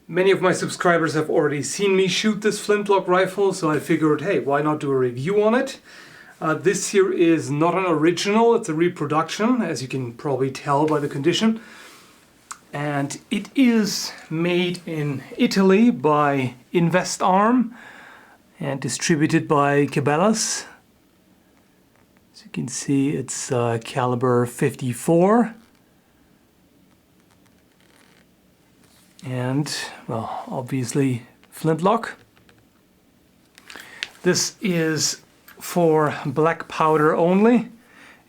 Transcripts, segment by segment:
Many of my subscribers have already seen me shoot this Flintlock rifle, so I figured, hey, why not do a review on it? This here is not an original, it's a reproduction, as you can probably tell by the condition. And it is made in Italy by Investarm and distributed by Cabela's. As you can see, it's caliber 54. And, well, obviously Flintlock. This is for black powder only.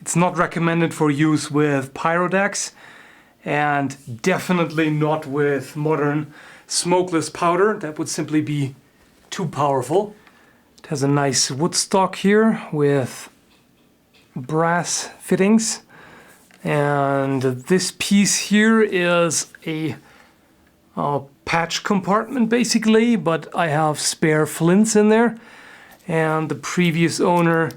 It's not recommended for use with pyrodex, and definitely not with modern smokeless powder. That would simply be too powerful. It has a nice wood stock here with brass fittings, and this piece here is a patch compartment basically, but I have spare flints in there, and the previous owner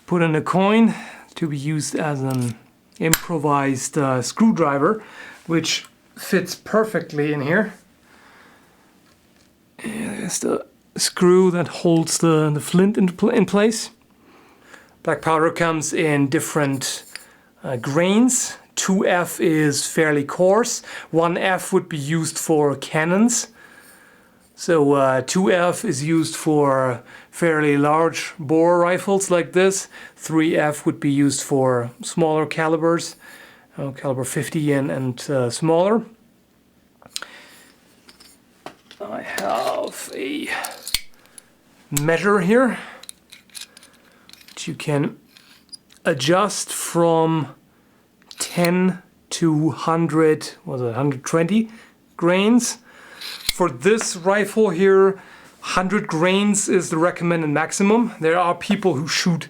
put in a coin to be used as an improvised screwdriver, which fits perfectly in here. And there's the screw that holds the flint in place. Black powder comes in different grains. 2F is fairly coarse. 1F would be used for cannons. So 2F is used for fairly large bore rifles like this. 3F would be used for smaller calibers, caliber 50 and smaller. I have a measure here, which you can adjust from 10 to 100, was it 120 grains. For this rifle here, 100 grains is the recommended maximum. There are people who shoot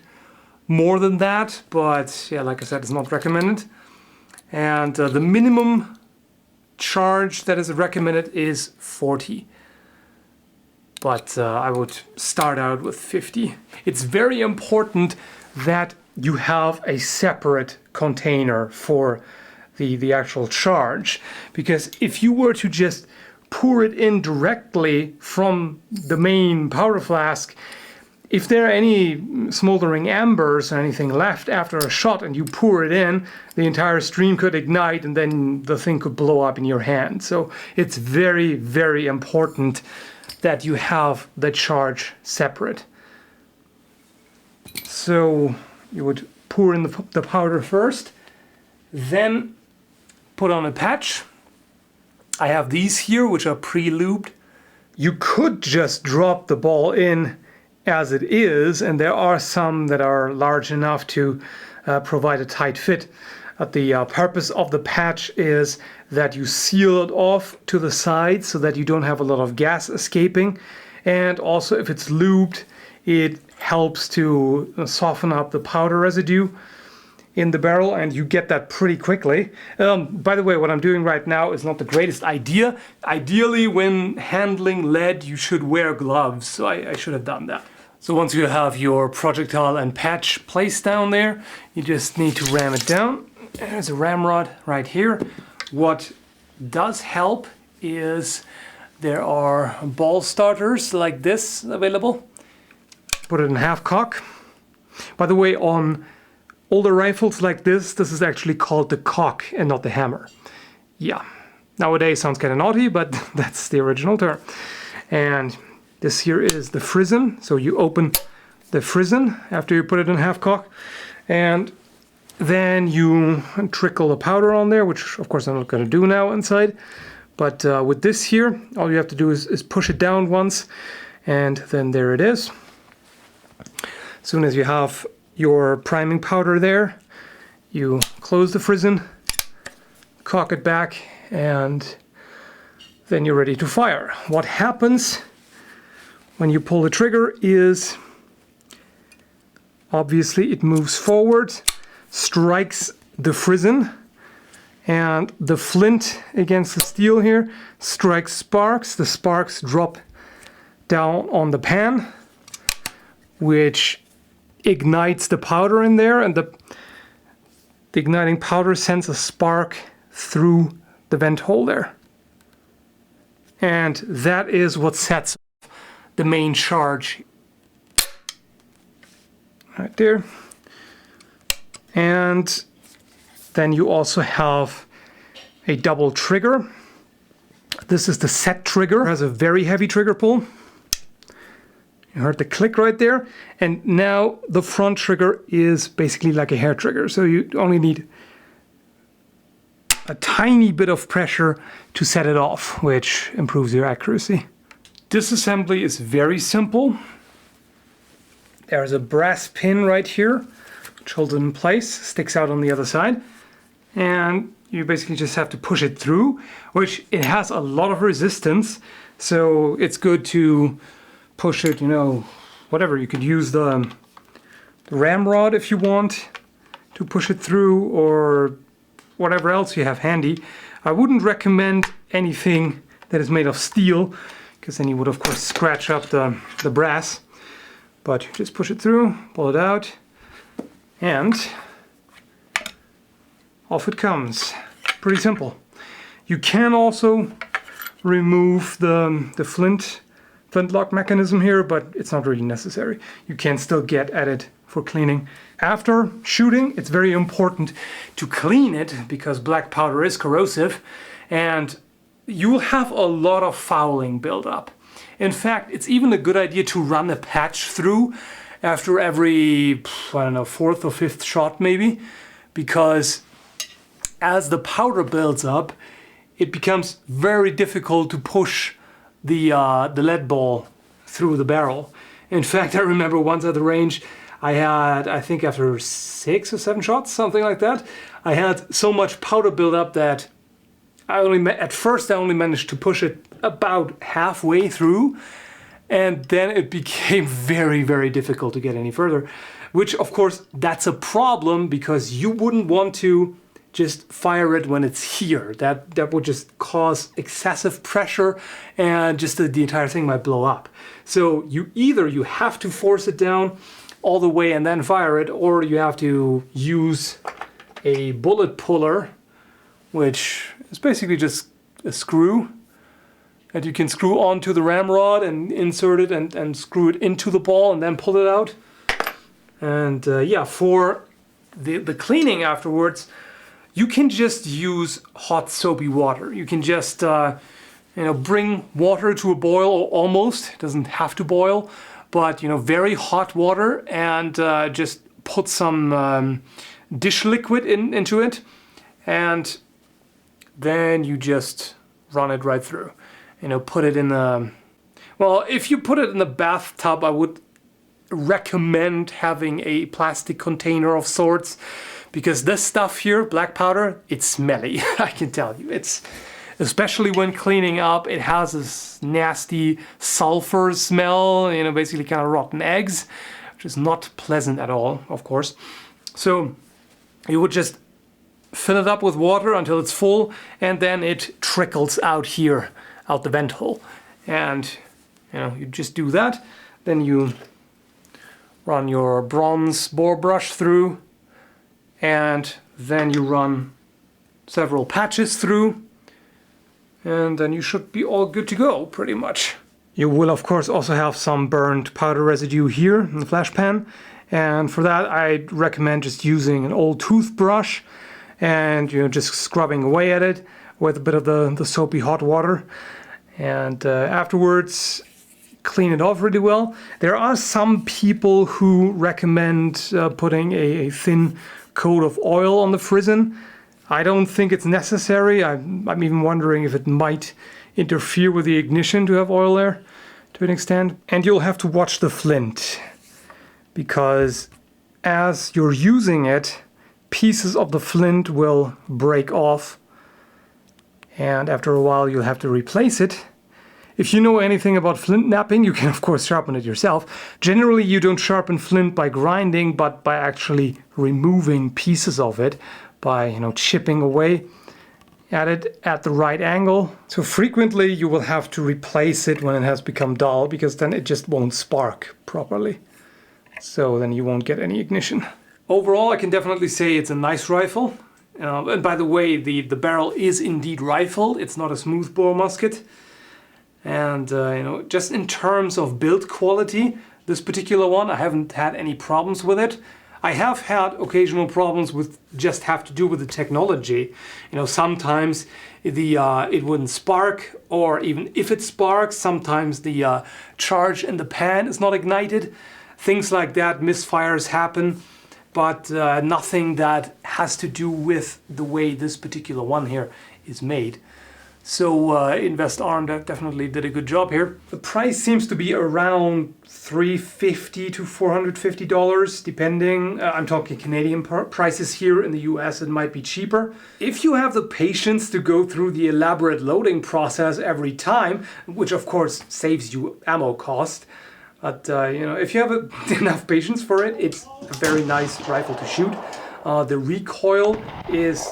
more than that, but yeah, like I said, it's not recommended. And the minimum charge that is recommended is 40. But I would start out with 50. It's very important that you have a separate container for the actual charge, because if you were to just pour it in directly from the main powder flask, if there are any smoldering embers or anything left after a shot and you pour it in, the entire stream could ignite and then the thing could blow up in your hand. So it's very, very important that you have the charge separate. So you would pour in the powder first, then put on a patch. I have these here, which are pre-lubed. You could just drop the ball in as it is, and there are some that are large enough to provide a tight fit. The purpose of the patch is that you seal it off to the side so that you don't have a lot of gas escaping, and also if it's lubed, it helps to soften up the powder residue in the barrel, and you get that pretty quickly. By the way, what I'm doing right now is not the greatest idea. Ideally, when handling lead, you should wear gloves, so I should have done that. So once you have your projectile and patch placed down there, you just need to ram it down. There's a ramrod right here. What does help is there are ball starters like this available. Put it in half cock. By the way, on older rifles like this is actually called the cock and not the hammer. Yeah, nowadays sounds kind of naughty, but that's the original term. And this here is the frizzen. So you open the frizzen after you put it in half cock, and then you trickle the powder on there, which of course I'm not going to do now inside. But with this here, all you have to do is push it down once, and then there it is. As soon as you have your priming powder there, you close the frizzen, cock it back, and then you're ready to fire. What happens when you pull the trigger is, obviously it moves forward, strikes the frizzen, and the flint against the steel here strikes sparks. The sparks drop down on the pan, which ignites the powder in there, and the igniting powder sends a spark through the vent hole there. and that is what sets off the main charge. Right there. And then you also have a double trigger. This is the set trigger. It has a very heavy trigger pull. You heard the click right there. And now the front trigger is basically like a hair trigger. So you only need a tiny bit of pressure to set it off, which improves your accuracy. Disassembly is very simple. There's a brass pin right here, which holds it in place, sticks out on the other side. And you basically just have to push it through, which it has a lot of resistance. So it's good to push it, you know, whatever. You could use the ramrod if you want to push it through, or whatever else you have handy. I wouldn't recommend anything that is made of steel, because then you would of course scratch up the brass. But you just push it through, pull it out, and off it comes. Pretty simple. You can also remove the flintlock mechanism here, but it's not really necessary. You can still get at it for cleaning. After shooting, it's very important to clean it, because black powder is corrosive, and you will have a lot of fouling build up. In fact, it's even a good idea to run a patch through after every, I don't know, 4th or 5th shot maybe, because as the powder builds up, it becomes very difficult to push the lead ball through the barrel. In fact, I remember once at the range, I had, I think after 6 or 7 shots, something like that, I had so much powder buildup that at first I only managed to push it about halfway through, and then it became very, very difficult to get any further, which of course that's a problem, because you wouldn't want to just fire it when it's here. That would just cause excessive pressure, and just the entire thing might blow up. So you have to force it down all the way and then fire it, or you have to use a bullet puller, which is basically just a screw that you can screw onto the ramrod and insert it and screw it into the ball and then pull it out. And yeah, for the cleaning afterwards, you can just use hot soapy water. You can just bring water to a boil, or almost. It doesn't have to boil, but very hot water, and just put some dish liquid into it, and then you just run it right through. Put it in the, well, if you put it in the bathtub, I would recommend having a plastic container of sorts, because this stuff here, black powder, it's smelly. I can tell you. It's, especially when cleaning up, it has this nasty sulfur smell, basically kind of rotten eggs, which is not pleasant at all, of course. So you would just fill it up with water until it's full, and then it trickles out here, out the vent hole. And you just do that. Then you run your bronze bore brush through, and then you run several patches through, and then you should be all good to go, pretty much. You will of course also have some burnt powder residue here in the flash pan, and for that I'd recommend just using an old toothbrush and just scrubbing away at it with a bit of the soapy hot water, and afterwards clean it off really well. There are some people who recommend putting a thin coat of oil on the frizzen. I don't think it's necessary. I'm even wondering if it might interfere with the ignition to have oil there to an extent. And you'll have to watch the flint, because as you're using it, pieces of the flint will break off, and after a while you'll have to replace it. If you know anything about flint knapping, you can of course sharpen it yourself. Generally you don't sharpen flint by grinding, but by actually removing pieces of it, by chipping away at it at the right angle. So frequently you will have to replace it when it has become dull, because then it just won't spark properly. So then you won't get any ignition. Overall, I can definitely say it's a nice rifle. And by the way, the barrel is indeed rifled. It's not a smoothbore musket. And you know, just in terms of build quality, this particular one, I haven't had any problems with it. I have had occasional problems with just have to do with the technology. You know, sometimes it wouldn't spark, or even if it sparks, sometimes the charge in the pan is not ignited. Things like that, misfires happen, but nothing that has to do with the way this particular one here is made. So Investarm definitely did a good job here. The price seems to be around $350 to $450, depending. I'm talking Canadian prices here. In the US it might be cheaper. If you have the patience to go through the elaborate loading process every time, which of course saves you ammo cost, but you know, if you have enough patience for it, it's a very nice rifle to shoot. The recoil is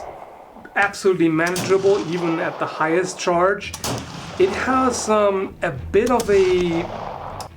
absolutely manageable even at the highest charge. It has a bit of a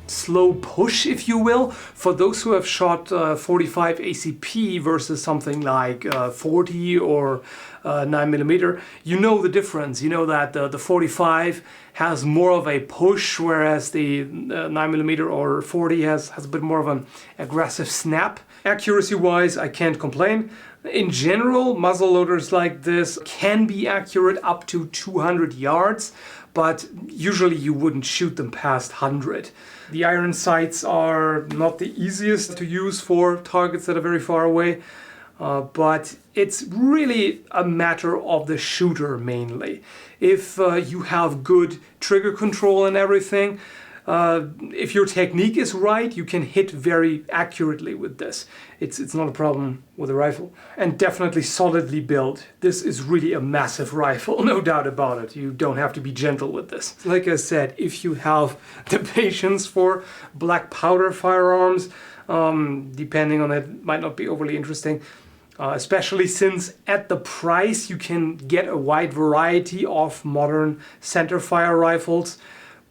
slow push, if you will, for those who have shot 45 ACP versus something like 40 or 9mm. You know the difference. You know that the 45 has more of a push, whereas the 9mm or 40 has a bit more of an aggressive snap. Accuracy wise, I can't complain. In general, muzzleloaders like this can be accurate up to 200 yards, but usually you wouldn't shoot them past 100. The iron sights are not the easiest to use for targets that are very far away, but it's really a matter of the shooter mainly. If you have good trigger control and everything, if your technique is right, you can hit very accurately with this. It's not a problem with a rifle. And definitely solidly built. This is really a massive rifle, no doubt about it. You don't have to be gentle with this. Like I said, if you have the patience for black powder firearms, depending on it, might not be overly interesting. Especially since at the price you can get a wide variety of modern centerfire rifles.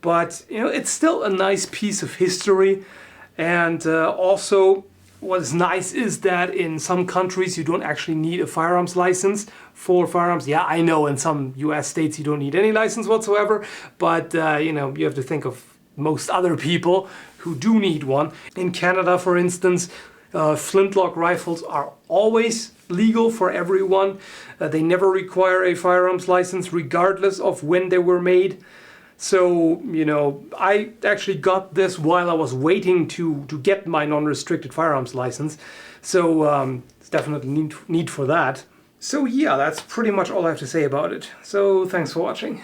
But you know, it's still a nice piece of history. And also what's nice is that in some countries you don't actually need a firearms license for firearms. Yeah, I know in some US states you don't need any license whatsoever, but you know, you have to think of most other people who do need one. In Canada, for instance, Flintlock rifles are always legal for everyone. They never require a firearms license regardless of when they were made. So, you know, I actually got this while I was waiting to get my non-restricted firearms license. So it's definitely need for that. So yeah, that's pretty much all I have to say about it. So thanks for watching.